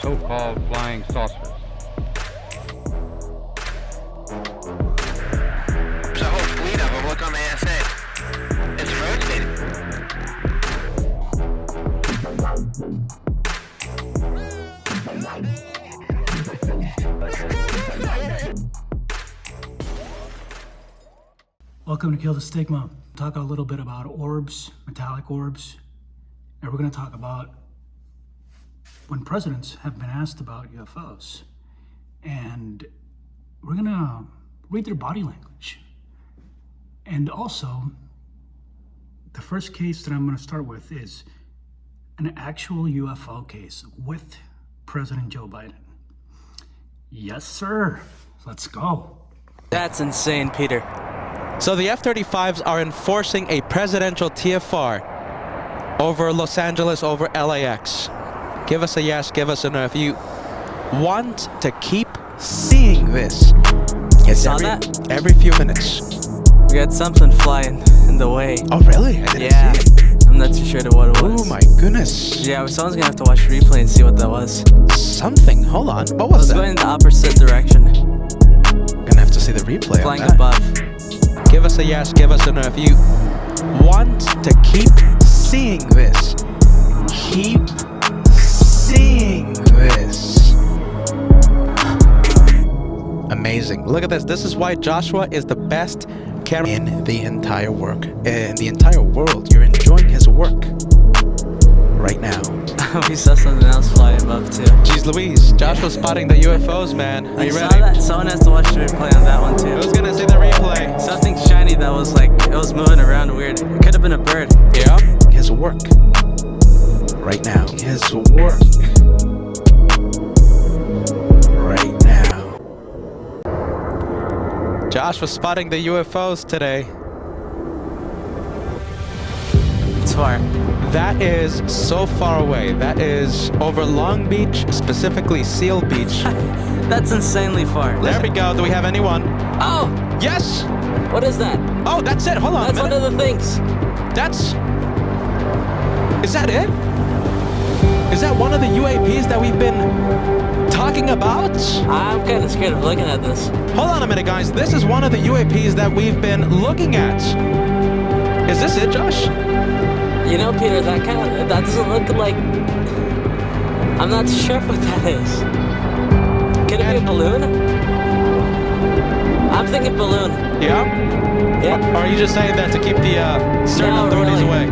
so-called flying saucers. There's a whole fleet of them. Look on the ASA. It's rotating. Welcome to Kill the Stigma. Talk a little bit about orbs, metallic orbs, and we're going to talk about when presidents have been asked about UFOs. And we're going to read their body language. And also, the first case that I'm going to start with is an actual UFO case with President Joe Biden. Yes, sir. Let's go. That's insane, Peter. So the F-35s are enforcing a presidential TFR over Los Angeles, over LAX. Give us a yes, give us a no. If you want to keep seeing this, it's every few minutes. We got something flying in the way. Oh, really? I didn't see it. I'm not too sure to what it was. Oh my goodness. Yeah, someone's gonna have to watch the replay and see what that was. Something. Hold on. What was that? It was going in the opposite direction. Gonna have to see the replay Flying on that. above. Give us a yes, give us a no. If you want to keep seeing this, keep seeing this. Amazing. Look at this. This is why Joshua is the best camera in the entire world. You're enjoying his work right now. We saw something else flying above too. Jeez Louise, Joshua's spotting the UFOs, man. Are you Saw ready? that? Someone has to watch the replay on that one too. Who's gonna see the replay? Something shiny that was like, it was moving around weird. It could have been a bird. Yeah. His work right now. His work right now. Josh was spotting the UFOs today. It's far. That is so far away. That is over Long Beach, specifically Seal Beach. That's insanely far. There we go. Do we have anyone? Oh! Yes! What is that? Oh, that's it. Hold on That's a one minute. of the things. Is that it? Is that one of the UAPs that we've been talking about? I'm kind of scared of looking at this. Hold on a minute, guys. This is one of the UAPs that we've been looking at. Is this it, Josh? You know, Peter, that doesn't look like... I'm not sure what that is. Could it be a balloon? I'm thinking balloon. Yeah? Yeah. Or are you just saying that to keep the certain No, authorities really. away?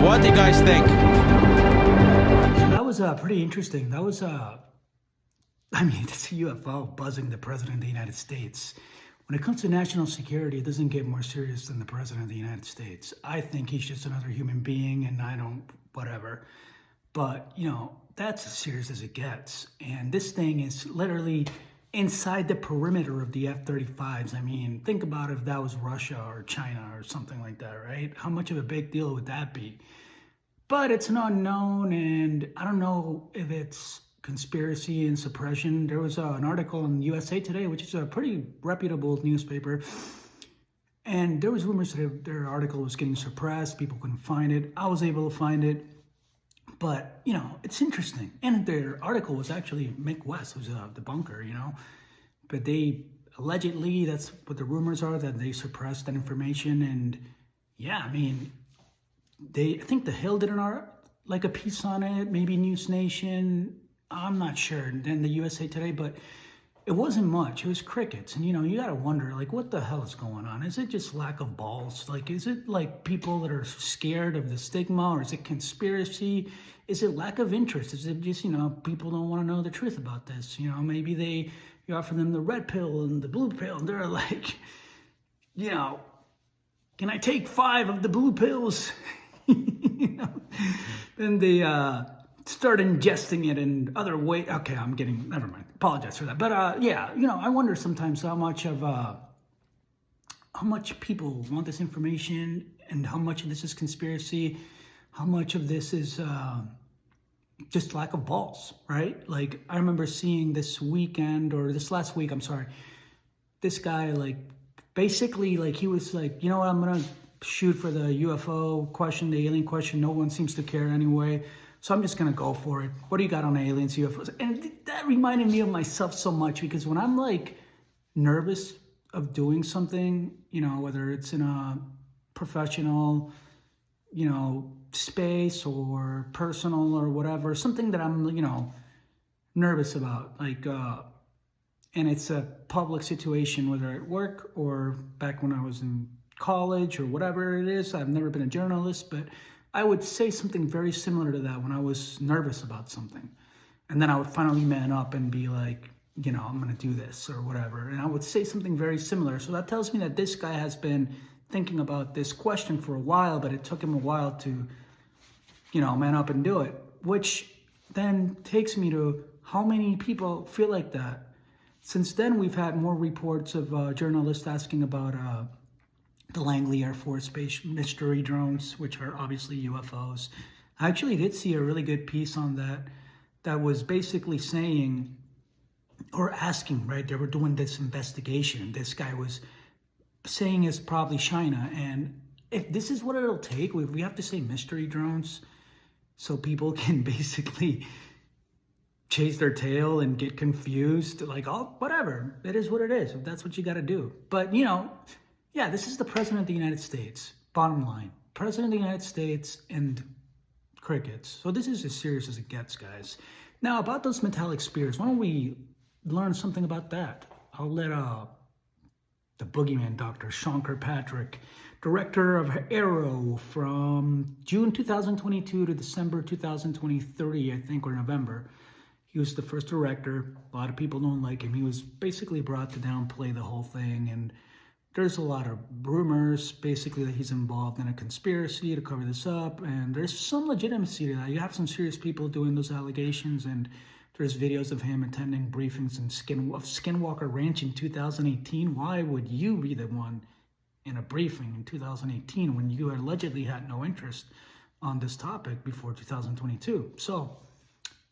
What do you guys think? That was pretty interesting. That was, I mean, it's a UFO buzzing the President of the United States. When it comes to national security, it doesn't get more serious than the President of the United States. I think he's just another human being, and I don't, whatever. But, you know, that's as serious as it gets. And this thing is literally inside the perimeter of the F-35s. I mean, think about if that was Russia or China or something like that, right? How much of a big deal would that be? But it's an unknown, and I don't know if it's conspiracy and suppression. There was an article in USA Today, which is a pretty reputable newspaper, and there was rumors that their article was getting suppressed. People couldn't find it. I was able to find it, but you know, it's interesting. And their article was actually Mick West, who's the bunker, you know, but they allegedly, that's what the rumors are, that they suppressed that information. And yeah, I mean, I think The Hill did a piece on it, maybe News Nation. I'm not sure. And then the USA Today, but it wasn't much. It was crickets. And, you know, you got to wonder, like, what the hell is going on? Is it just lack of balls? Like, is it like people that are scared of the stigma, or is it conspiracy? Is it lack of interest? Is it just, you know, people don't want to know the truth about this? You know, maybe you offer them the red pill and the blue pill, and they're like, you know, can I take 5 of the blue pills? You know, then they start ingesting it in other ways. Okay, never mind. Apologize for that. But yeah, you know, I wonder sometimes how much people want this information, and how much of this is conspiracy, how much of this is just lack of balls, right? Like, I remember seeing this last week, I'm sorry, this guy, like, basically, like, he was like, you know what, I'm gonna shoot for the UFO question, the alien question. No one seems to care anyway. So I'm just going to go for it. What do you got on aliens, UFOs? And that reminded me of myself so much, because when I'm like nervous of doing something, you know, whether it's in a professional, you know, space or personal or whatever, something that I'm, you know, nervous about, like, and it's a public situation, whether at work or back when I was in college or whatever it is. I've never been a journalist, but I would say something very similar to that when I was nervous about something. And then I would finally man up and be like, you know, I'm going to do this or whatever. And I would say something very similar. So that tells me that this guy has been thinking about this question for a while, but it took him a while to, you know, man up and do it, which then takes me to how many people feel like that. Since then, we've had more reports of journalists asking about the Langley Air Force Base mystery drones, which are obviously UFOs. I actually did see a really good piece on that was basically saying, or asking, right? They were doing this investigation. This guy was saying it's probably China. And if this is what it'll take, we have to say mystery drones so people can basically chase their tail and get confused. Like, oh, whatever. It is what it is. If that's what you got to do. But, you know, yeah, this is the President of the United States. Bottom line. President of the United States and crickets. So this is as serious as it gets, guys. Now, about those metallic spears, why don't we learn something about that? I'll let the boogeyman Dr. Sean Kirkpatrick, director of Arrow from June 2022 to December 2023, I think, or November. He was the first director. A lot of people don't like him. He was basically brought to downplay the whole thing, and there's a lot of rumors, basically, that he's involved in a conspiracy to cover this up, and there's some legitimacy to that. You have some serious people doing those allegations, and there's videos of him attending briefings of Skinwalker Ranch in 2018. Why would you be the one in a briefing in 2018 when you allegedly had no interest on this topic before 2022? So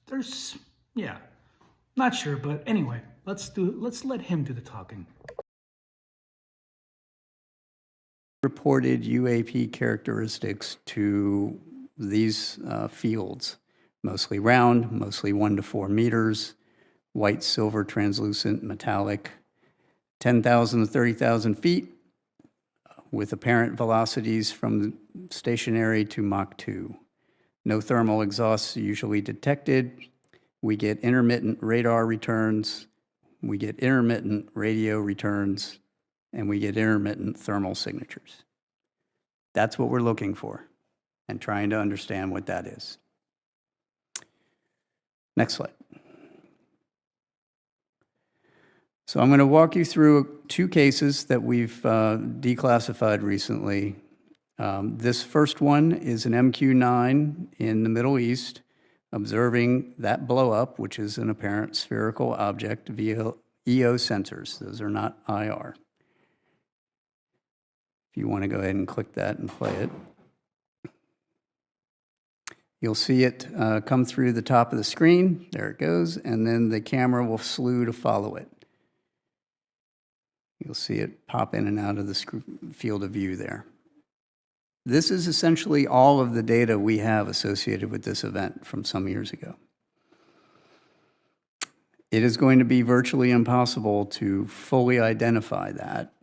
there's, yeah, not sure, but anyway, let's let him do the talking. Reported UAP characteristics to these fields, mostly round, mostly 1 to 4 meters, white, silver, translucent, metallic, 10,000 to 30,000 feet, with apparent velocities from stationary to Mach 2. No thermal exhausts usually detected. We get intermittent radar returns, we get intermittent radio returns, and we get intermittent thermal signatures. That's what we're looking for and trying to understand what that is. Next slide. So I'm going to walk you through 2 cases that we've declassified recently. This first one is an MQ-9 in the Middle East, observing that blow up, which is an apparent spherical object via EO sensors. Those are not IR. If you want to go ahead and click that and play it, you'll see it come through the top of the screen. There it goes, and then the camera will slew to follow it. You'll see it pop in and out of the field of view there. This is essentially all of the data we have associated with this event from some years ago. It is going to be virtually impossible to fully identify that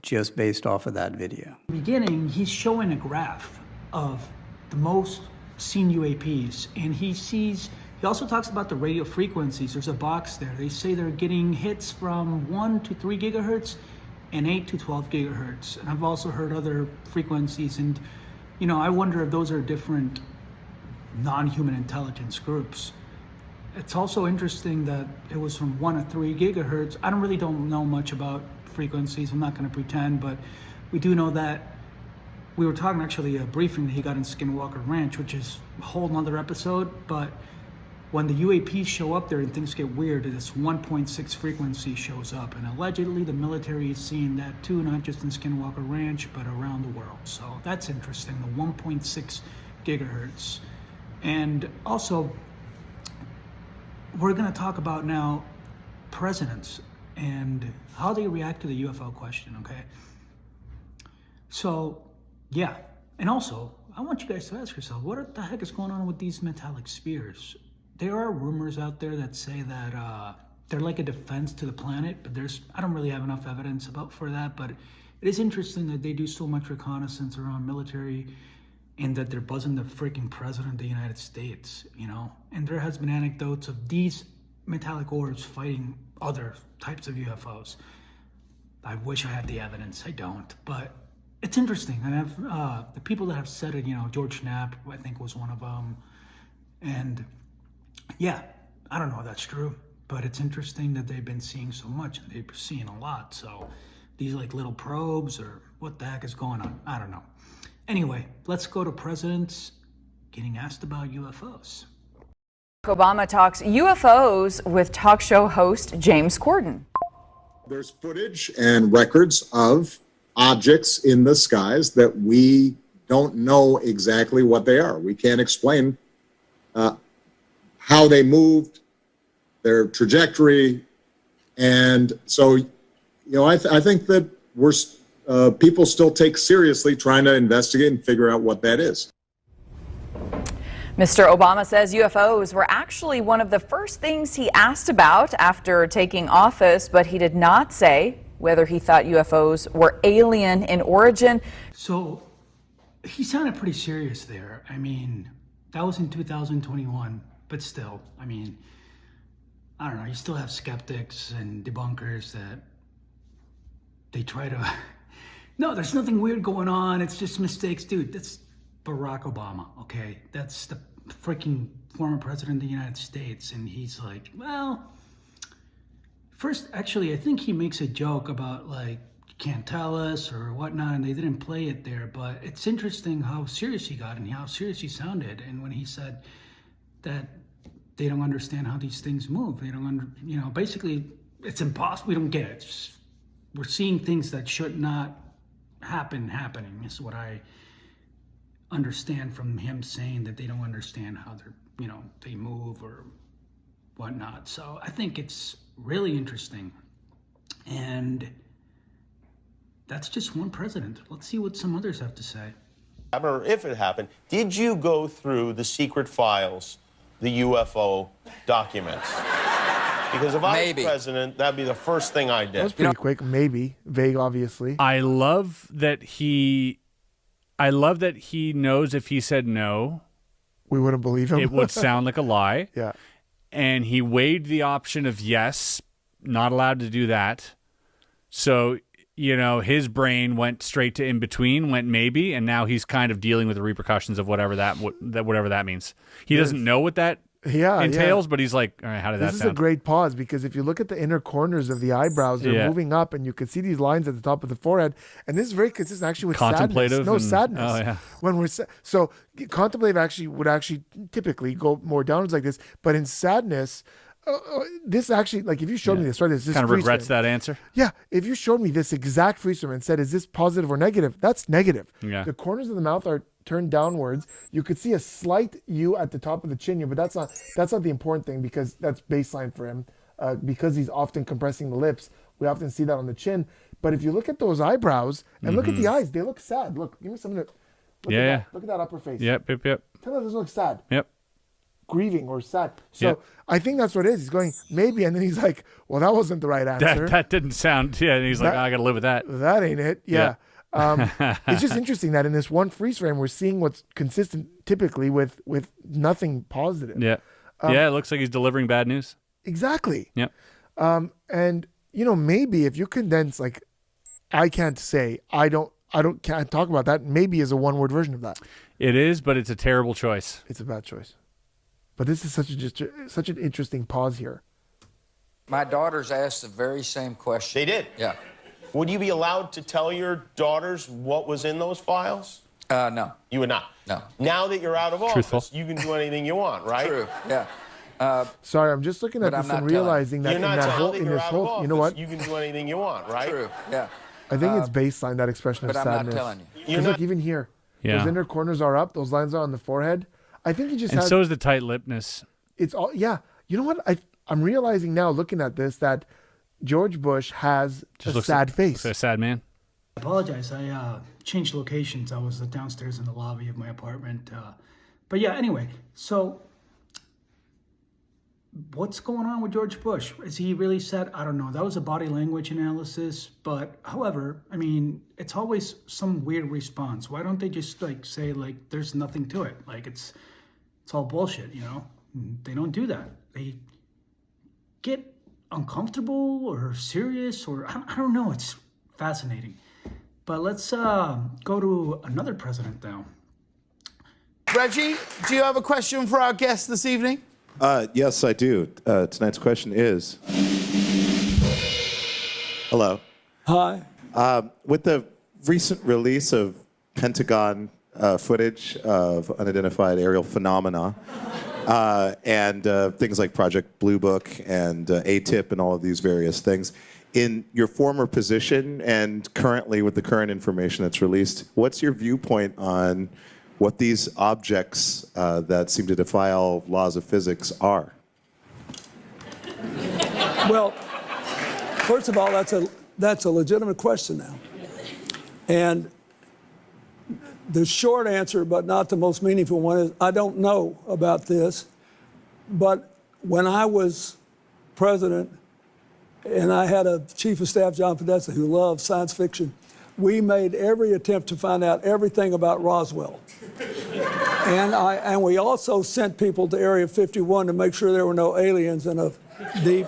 just based off of that video. In the beginning, he's showing a graph of the most seen UAPs, and he also talks about the radio frequencies. There's a box there. They say they're getting hits from 1 to 3 gigahertz and 8 to 12 gigahertz. And I've also heard other frequencies, and you know, I wonder if those are different non-human intelligence groups. It's also interesting that it was from 1 to 3 gigahertz. I don't know much about frequencies. I'm not going to pretend, but we do know that we were talking actually a briefing that he got in Skinwalker Ranch, which is a whole nother episode. But when the UAPs show up there and things get weird, this 1.6 frequency shows up, and allegedly the military is seeing that too, not just in Skinwalker Ranch, but around the world. So that's interesting, the 1.6 gigahertz. And also, we're going to talk about now presidents and how they react to the UFO question, okay? So Yeah. And also, I want you guys to ask yourself, what the heck is going on with these metallic spheres? There are rumors out there that say that they're like a defense to the planet, but I don't really have enough evidence for that, but it is interesting that they do so much reconnaissance around military and that they're buzzing the freaking president of the United States, you know? And there has been anecdotes of these metallic orbs fighting other types of UFOs. I wish I had the evidence. I don't, but it's interesting. And I've the people that have said it, you know, George Knapp, I think, was one of them. And yeah, I don't know if that's true, but it's interesting that they've been seeing so much and they've been seeing a lot. So these like little probes, or what the heck is going on? I don't know. Anyway, let's go to presidents getting asked about UFOs. Obama talks UFOs with talk show host James Corden. There's footage and records of objects in the skies that we don't know exactly what they are. We can't explain how they moved, their trajectory. And so, you know, I think that people still take seriously trying to investigate and figure out what that is. Mr. Obama says UFOs were actually one of the first things he asked about after taking office, but he did not say whether he thought UFOs were alien in origin. So he sounded pretty serious there. I mean, that was in 2021, but still, I mean, I don't know, you still have skeptics and debunkers that they try to, no, there's nothing weird going on, it's just mistakes. Dude, that's Barack Obama, okay? That's the freaking former president of the United States, and he's like, well, first, actually, I think he makes a joke about, like, you can't tell us or whatnot, and they didn't play it there, but it's interesting how serious he got and how serious he sounded, and when he said that they don't understand how these things move, they don't you know, basically, it's impossible, we don't get it. We're seeing things that should not happening, is what I understand from him saying, that they don't understand how they're, you know, they move or whatnot. So I think it's really interesting. And that's just one president. Let's see what some others have to say. Or if it happened, did you go through the secret files, the UFO documents? Because if I was president, that'd be the first thing I did. That was pretty quick. Maybe. Vague, obviously. I love that he knows if he said no, we wouldn't believe him. It would sound like a lie. Yeah. And he weighed the option of yes, not allowed to do that. So, you know, his brain went straight to in between, went maybe, and now he's kind of dealing with the repercussions of whatever that means. He doesn't know what that entails, but he's like, all right, how did that sound? This is a great pause, because if you look at the inner corners of the eyebrows, they're moving up, and you can see these lines at the top of the forehead, and this is very consistent actually with contemplative sadness. Sadness. Oh, yeah. When we're so contemplative would actually typically go more downwards like this, but in sadness, this actually, like, if you showed me this, right? This kind of regrets that answer. Yeah, if you showed me this exact freeze frame and said, "Is this positive or negative?" That's negative. Yeah. The corners of the mouth are turned downwards. You could see a slight U at the top of the chin here, but that's not the important thing, because that's baseline for him. Because he's often compressing the lips, we often see that on the chin. But if you look at those eyebrows and look at the eyes, they look sad. Look, give me something to look at that. Look at that upper face. Yep. Tell me that doesn't look sad. Yep. Grieving or sad. So I think that's what it is. He's going, maybe, and then he's like, well, that wasn't the right answer. That didn't sound, and he's like, I got to live with that. That ain't it. Yeah. It's just interesting that in this one freeze frame, we're seeing what's consistent typically with nothing positive. Yeah. It looks like he's delivering bad news. Exactly. Yep. And, you know, maybe if you condense, like, I can't say, can't talk about that, maybe is a one-word version of that. It is, but it's a terrible choice. It's a bad choice. But this is such an interesting pause here. My daughters asked the very same question. They did? Yeah. Would you be allowed to tell your daughters what was in those files? No. You would not? No. Now that you're out of office, Truthful. you can do anything you want, right? True, yeah. Sorry, I'm just looking at this and realizing that You're not telling in this whole, you know what? You can do anything you want, right? True, yeah. I think it's baseline, that expression of but sadness. I'm not telling you. You're Look, even here, those inner corners are up, those lines are on the forehead. I think he just and so is the tight-lippedness. It's all, yeah. You know what? I'm realizing now, looking at this, that George Bush has a sad face. A sad man. I apologize. I changed locations. I was downstairs in the lobby of my apartment. But yeah, anyway, so what's going on with George Bush? Is he really sad? I don't know. That was a body language analysis. But however, I mean, it's always some weird response. Why don't they just like say like there's nothing to it? Like it's all bullshit, you know? They don't do that. They get uncomfortable or serious or I don't know. It's fascinating. But let's go to another president now. Reggie, do you have a question for our guest this evening? Yes, I do. Tonight's question is... Hello. Hi. With the recent release of Pentagon footage of unidentified aerial phenomena and things like Project Blue Book and ATIP and all of these various things, in your former position and currently with the current information that's released, what's your viewpoint on what these objects that seem to defy all laws of physics are? Well, first of all, that's a legitimate question now. And the short answer, but not the most meaningful one, is I don't know about this. But when I was president and I had a chief of staff, John Podesta, who loved science fiction, we made every attempt to find out everything about Roswell. And we also sent people to Area 51 to make sure there were no aliens in a deep,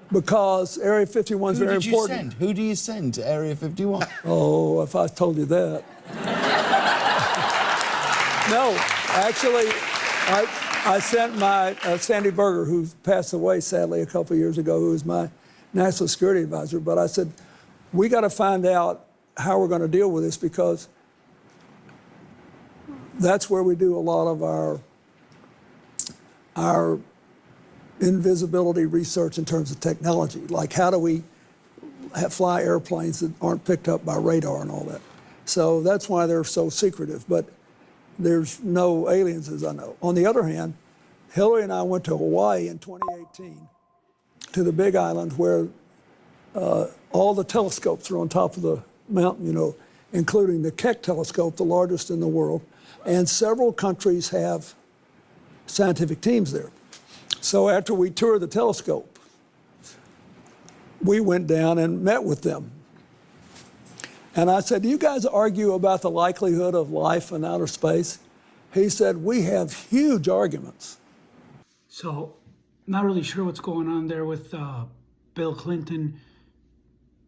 because Area 51 is very important. Who do you send to Area 51? Oh, if I told you that. No, actually, I sent my Sandy Berger, who passed away sadly a couple of years ago, who was my national security advisor, but I said, we got to find out how we're going to deal with this, because that's where we do a lot of our invisibility research in terms of technology. Like, how do we fly airplanes that aren't picked up by radar and all that? So that's why they're so secretive, but there's no aliens, as I know. On the other hand, Hillary and I went to Hawaii in 2018, to the Big Island, where all the telescopes are on top of the mountain, you know, including the Keck telescope, the largest in the world. And several countries have scientific teams there. So after we toured the telescope, we went down and met with them. And I said, do you guys argue about the likelihood of life in outer space? He said, we have huge arguments. So, not really sure what's going on there with Bill Clinton,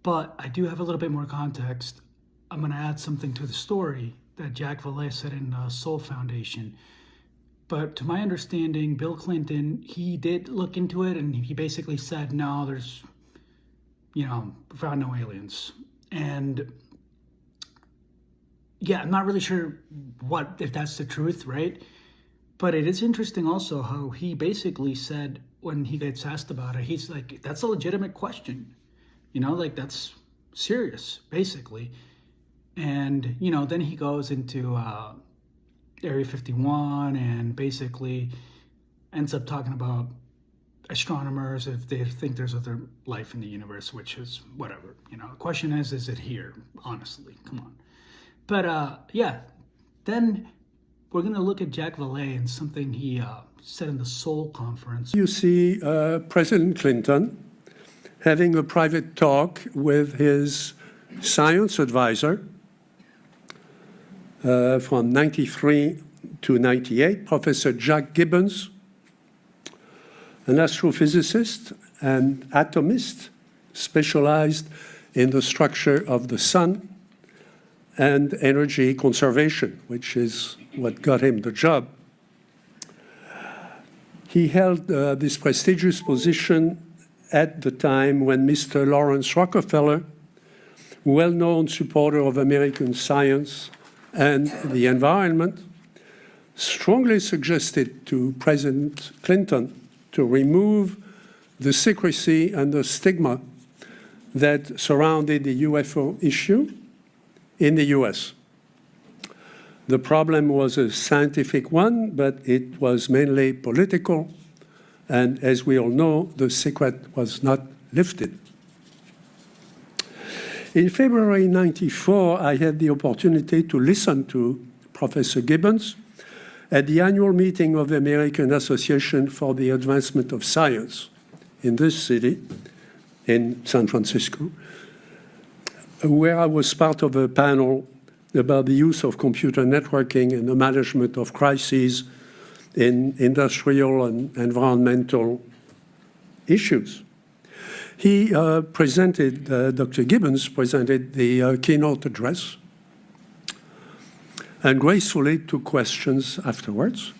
but I do have a little bit more context. I'm going to add something to the story that Jack Valet said in Soul Foundation. But to my understanding, Bill Clinton, he did look into it, and he basically said, no, there's, we found no aliens. And yeah, I'm not really sure if that's the truth, right? But it is interesting also how he basically said, when he gets asked about it, he's like, that's a legitimate question. That's serious, basically. And, then he goes into Area 51 and basically ends up talking about astronomers, if they think there's other life in the universe, which is whatever. The question is it here? Honestly, come on. But then we're going to look at Jack Valet and something he said in the Seoul conference. You see President Clinton having a private talk with his science advisor from 93 to 98, Professor Jack Gibbons, an astrophysicist and atomist specialized in the structure of the sun and energy conservation, which is what got him the job. He held this prestigious position at the time when Mr. Lawrence Rockefeller, well-known supporter of American science and the environment, strongly suggested to President Clinton to remove the secrecy and the stigma that surrounded the UFO issue in the US. The problem was a scientific one, but it was mainly political. And as we all know, the secret was not lifted. In February 94, I had the opportunity to listen to Professor Gibbons at the annual meeting of the American Association for the Advancement of Science in this city, in San Francisco, where I was part of a panel about the use of computer networking in the management of crises in industrial and environmental issues. He presented, Dr. Gibbons presented the keynote address and gracefully took questions afterwards.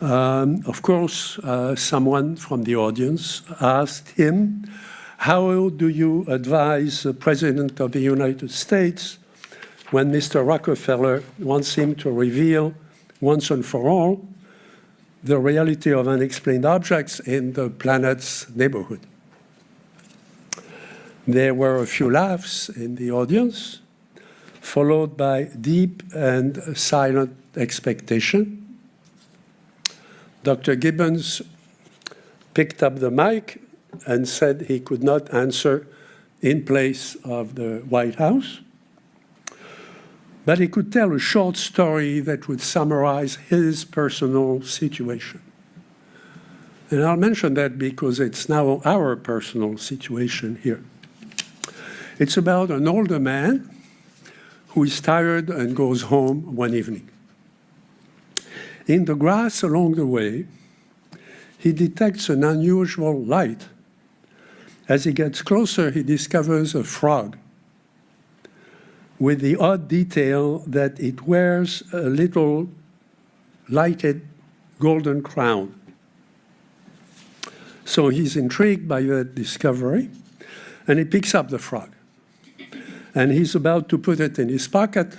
Of course, someone from the audience asked him, how do you advise the President of the United States when Mr. Rockefeller wants him to reveal once and for all the reality of unexplained objects in the planet's neighborhood? There were a few laughs in the audience, followed by deep and silent expectation. Dr. Gibbons picked up the mic and said he could not answer in place of the White House, but he could tell a short story that would summarize his personal situation. And I'll mention that because it's now our personal situation here. It's about an older man who is tired and goes home one evening. In the grass along the way, he detects an unusual light. As he gets closer, he discovers a frog with the odd detail that it wears a little lighted golden crown. So he's intrigued by that discovery, and he picks up the frog. And he's about to put it in his pocket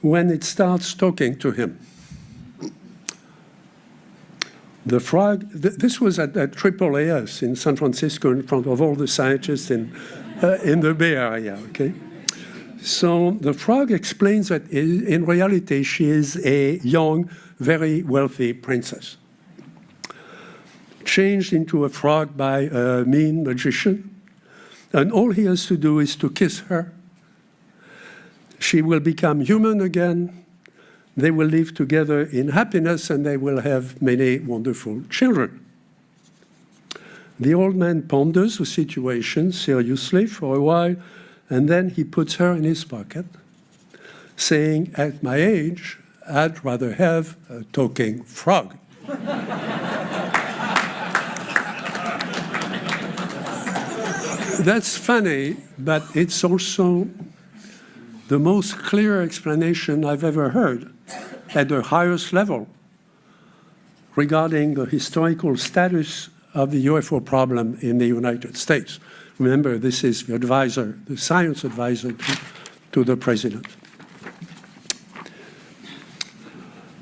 when it starts talking to him. The frog, this was at AAAS in San Francisco in front of all the scientists in the Bay Area, okay? So the frog explains that in reality she is a young, very wealthy princess, changed into a frog by a mean magician, and all he has to do is to kiss her. She will become human again. They will live together in happiness, and they will have many wonderful children. The old man ponders the situation seriously for a while, and then he puts her in his pocket, saying, at my age, I'd rather have a talking frog. That's funny, but it's also the most clear explanation I've ever heard at the highest level regarding the historical status of the UFO problem in the United States. Remember, this is the advisor, the science advisor to the president.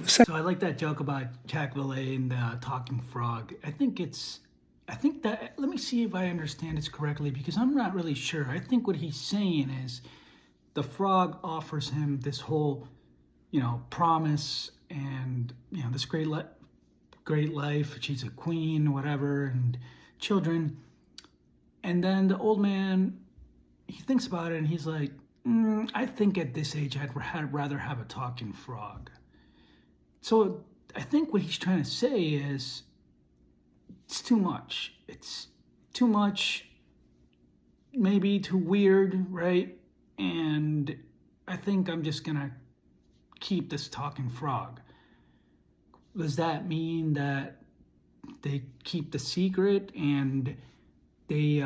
So I like that joke about Jack Valet and the talking frog. I think that, let me see if I understand this correctly, because I'm not really sure. I think what he's saying is the frog offers him this whole, promise and, this great life. She's a queen, whatever, and children. And then the old man, he thinks about it and he's like, I think at this age I'd rather have a talking frog. So I think what he's trying to say is it's too much. It's too much, maybe too weird, right? And I think I'm just going to keep this talking frog. Does that mean that they keep the secret and they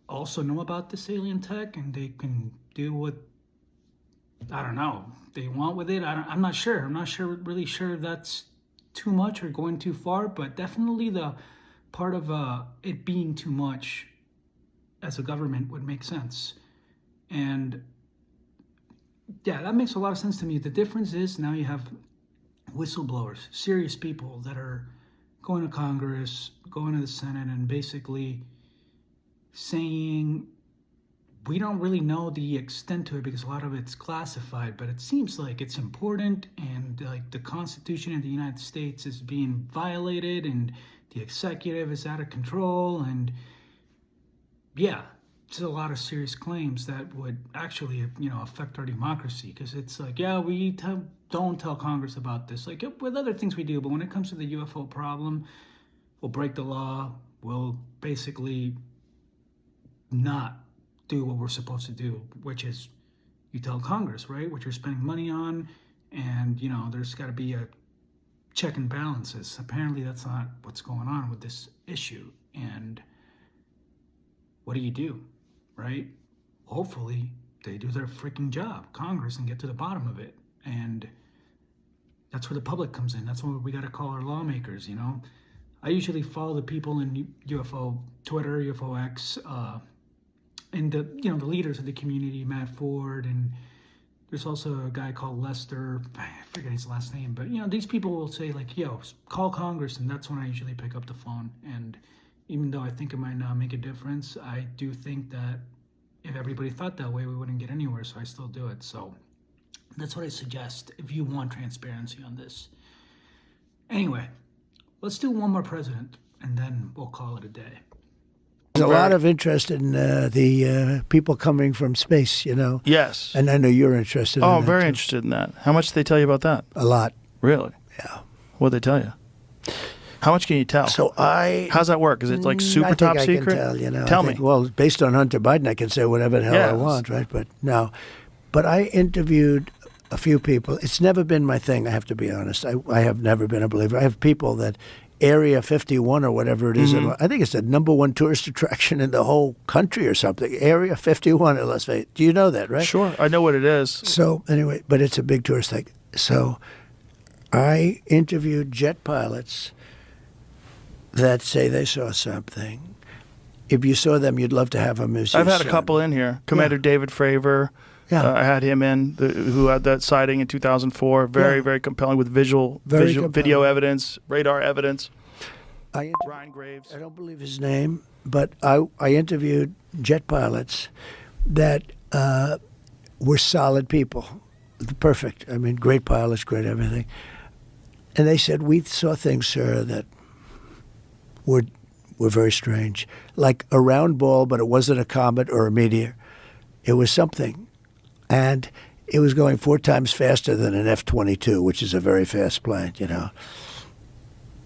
also know about this alien tech and they can do what, I don't know, they want with it? I'm not sure. I'm not really sure if that's too much or going too far, but definitely the part of it being too much as a government would make sense. And yeah, that makes a lot of sense to me. The difference is now you have whistleblowers, serious people that are going to Congress, going to the Senate, and basically saying, we don't really know the extent to it because a lot of it's classified, but it seems like it's important, and like the Constitution of the United States is being violated and the executive is out of control. And yeah, there's a lot of serious claims that would actually, affect our democracy. Because it's like, yeah, we don't tell Congress about this. Like with other things we do, but when it comes to the UFO problem, we'll break the law. We'll basically not do what we're supposed to do, which is you tell Congress, right, what you're spending money on, and, there's got to be a check and balances. Apparently that's not what's going on with this issue. And what do? Right? Hopefully they do their freaking job, Congress, and get to the bottom of it. And that's where the public comes in. That's what we got to call our lawmakers, I usually follow the people in UFO Twitter, UFO X, and the leaders of the community, Matt Ford, and there's also a guy called Lester. I forget his last name, but these people will say like, "Yo, call Congress," and that's when I usually pick up the phone. And even though I think it might not make a difference, I do think that if everybody thought that way, we wouldn't get anywhere. So I still do it. So that's what I suggest if you want transparency on this. Anyway, let's do one more president, and then we'll call it a day. There's a lot of interest in the people coming from space, Yes. And I know you're interested in that. Oh, very interested in that. How much did they tell you about that? A lot. Really? Yeah. What'd they tell you? How much can you tell? So how's that work? Is it like super top secret? I can tell, Tell me. Well, based on Hunter Biden, I can say whatever the hell I want, right? But no. But I interviewed a few people. It's never been my thing, I have to be honest. I have never been a believer. I have people that Area 51 or whatever it is. I think it's the #1 tourist attraction in the whole country or something. Area 51 in Las Vegas. Do you know that, right? Sure. I know what it is. So anyway, but it's a big tourist thing. So I interviewed jet pilots that say they saw something. If you saw them, you'd love to have them as your I've had a son. couple in here. Commander David Fravor. Yeah. I had him in, who had that sighting in 2004. Very, very compelling with video evidence, radar evidence. Ryan Graves. I don't believe his name, but I interviewed jet pilots that were solid people. Perfect. I mean, great pilots, great everything. And they said, we saw things, sir, that were very strange. Like a round ball, but it wasn't a comet or a meteor. It was something. And it was going 4 times faster than an F-22, which is a very fast plane, And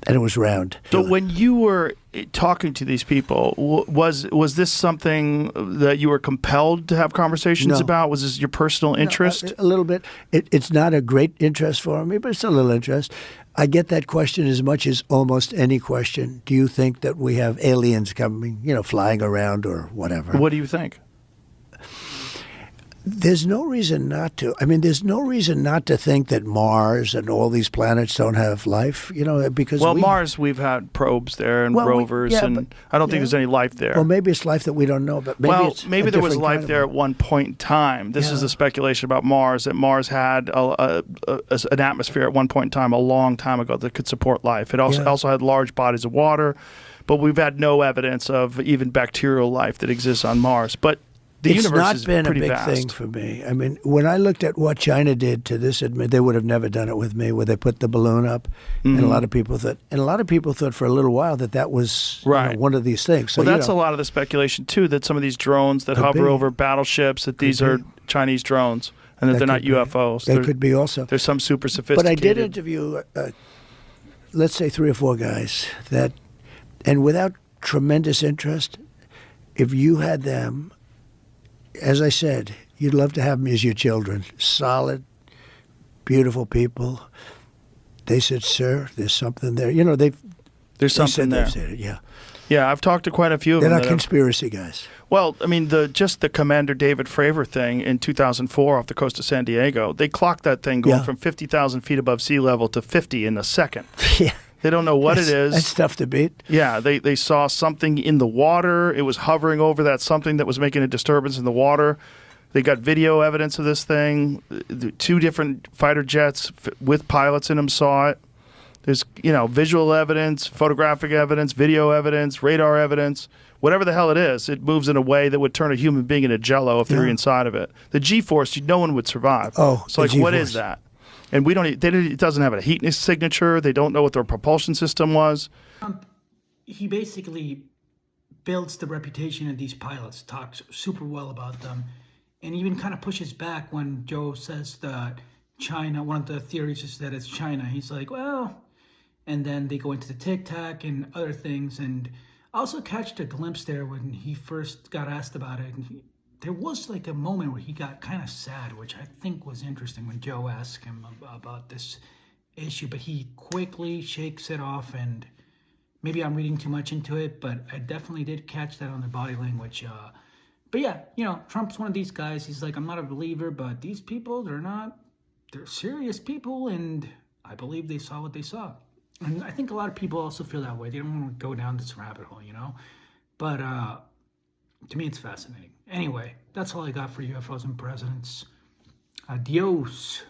it was round. So when you were talking to these people, was this something that you were compelled to have conversations about? Was this your personal interest? No, a little bit. It's not a great interest for me, but it's a little interest. I get that question as much as almost any question. Do you think that we have aliens coming, flying around or whatever? What do you think? There's no reason not to. I mean, there's no reason not to think that Mars and all these planets don't have life, because Mars, we've had probes there and rovers, and I don't think there's any life there. Well, maybe it's life that we don't know, but maybe there was life there at one point in time. This is a speculation about Mars, that Mars had an atmosphere at one point in time, a long time ago, that could support life. It also had large bodies of water, but we've had no evidence of even bacterial life that exists on Mars. But it's not been a big thing for me. I mean, when I looked at what China did to this, they would have never done it with me, where they put the balloon up, and a lot of people thought for a little while that was one of these things. So, well, that's a lot of the speculation too, that some of these drones that hover over battleships, that these are Chinese drones, and that they're not UFOs. They could be also. There's some super sophisticated. But I did interview, let's say 3 or 4 guys and without tremendous interest, if you had them. As I said, you'd love to have them as your children. Solid, beautiful people. They said, sir, there's something there. There's something there. Said it, yeah. Yeah, I've talked to quite a few of them. They're not conspiracy guys. Well, I mean, just the Commander David Fravor thing in 2004 off the coast of San Diego, they clocked that thing going from 50,000 feet above sea level to 50 in a second. Yeah. They don't know what it is. That's tough to beat. Yeah, they saw something in the water. It was hovering over that something that was making a disturbance in the water. They got video evidence of this thing. 2 different fighter jets with pilots in them saw it. There's, visual evidence, photographic evidence, video evidence, radar evidence. Whatever the hell it is, it moves in a way that would turn a human being into jello if they were inside of it. The G-force, no one would survive. Oh, so what is that? And it doesn't have a heat signature. They don't know what their propulsion system was. He basically builds the reputation of these pilots, talks super well about them, and even kind of pushes back when Joe says that China, one of the theories is that it's China. He's like, well, and then they go into the Tic Tac and other things. And I also catched a glimpse there when he first got asked about it. And there was like a moment where he got kind of sad, which I think was interesting when Joe asked him about this issue, but he quickly shakes it off. And maybe I'm reading too much into it, but I definitely did catch that on the body language. But yeah, you know, Trump's one of these guys. He's like, I'm not a believer, but these people, they're serious people, and I believe they saw what they saw. And I think a lot of people also feel that way. They don't want to go down this rabbit hole, you know? But to me, it's fascinating. Anyway, that's all I got for UFOs and presidents. Adios.